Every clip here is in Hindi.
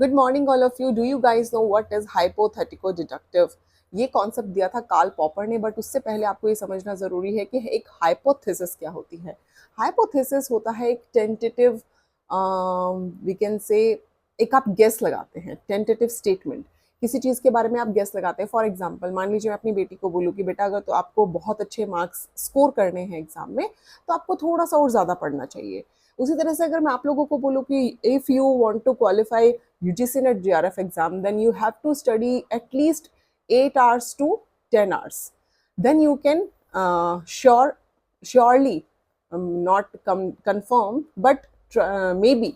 Good morning all of you. Do you guys know what is hypothetico deductive? ये कॉन्सेप्ट दिया था कार्ल पॉपर ने, बट उससे पहले आपको ये समझना जरूरी है कि एक हाइपोथेसिस क्या होती है। हाइपोथेसिस होता है एक टेंटेटिव, वी कैन से, एक आप गेस लगाते हैं, टेंटेटिव स्टेटमेंट। किसी चीज के बारे में आप गेस लगाते हैं। फॉर एग्जाम्पल, मान लीजिए मैं अपनी बेटी को बोलूँ कि बेटा, अगर तो आपको बहुत अच्छे मार्क्स स्कोर करने हैं एग्जाम में, तो आपको थोड़ा सा और ज्यादा पढ़ना चाहिए। उसी तरह से अगर मैं आप लोगों को बोलूँ कि if you want to qualify UGC NET JRF exam, then you have to study at least 8 hours to 10 hours. Then you can surely, not confirm, but maybe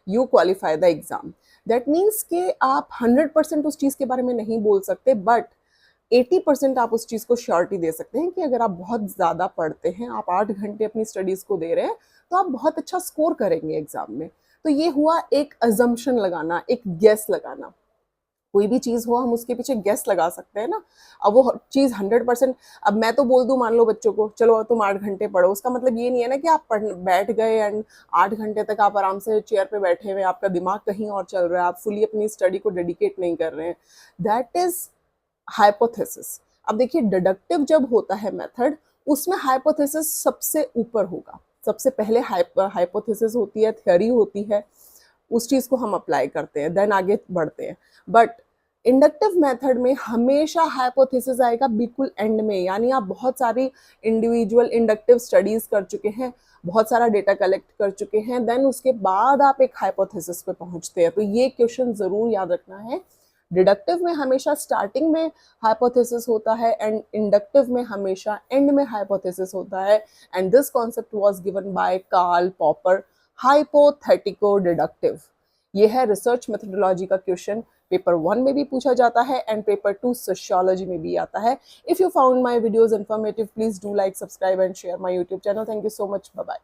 you qualify the exam. That means कि आप 100% उस चीज़ के बारे में नहीं बोल सकते, बट 80% आप उस चीज़ को श्योरिटी दे सकते हैं कि अगर आप बहुत ज़्यादा पढ़ते हैं, आप 8 घंटे अपनी स्टडीज़ को दे रहे हैं, तो आप बहुत अच्छा स्कोर करेंगे एग्जाम में। तो ये हुआ एक अजम्पशन लगाना, एक गेस लगाना। कोई भी चीज हो, हम उसके पीछे गेस लगा सकते हैं ना। अब वो चीज 100%, अब मैं तो बोल दूं, मान लो बच्चों को, चलो तुम 8 घंटे पढ़ो, उसका मतलब ये नहीं है ना कि आप बैठ गए एंड 8 घंटे तक आप आराम से चेयर पे बैठे हुए, आपका दिमाग कहीं और चल रहा है, आप फुली अपनी स्टडी को डेडिकेट नहीं कर रहे हैं। That is hypothesis. अब देखिए, डिडक्टिव जब होता है मेथड, उसमें हाइपोथेसिस सबसे ऊपर होगा। सबसे पहले हाइपोथेसिस होती है, थ्योरी होती है, उस चीज को हम अप्लाई करते हैं, देन आगे बढ़ते हैं। बट इंडक्टिव मेथड में हमेशा हाइपोथेसिस आएगा बिल्कुल एंड में, यानी आप बहुत सारी इंडिविजुअल इंडक्टिव स्टडीज कर चुके हैं, बहुत सारा डेटा कलेक्ट कर चुके हैं, देन उसके बाद आप एक हाइपोथेसिस पे पहुंचते हैं। तो ये क्वेश्चन जरूर याद रखना है। डिडक्टिव में हमेशा स्टार्टिंग में हाइपोथेसिस होता है एंड इंडक्टिव में हमेशा एंड में हाइपोथेसिस होता है। And this concept was given by Karl Popper, hypothetico deductive. ये है रिसर्च मेथोडोलॉजी का क्वेश्चन। पेपर 1 में भी पूछा जाता है एंड पेपर 2 सोशियोलॉजी में भी आता है। If you found my videos informative, please do like, subscribe and share my YouTube channel. Thank you so much, bye bye.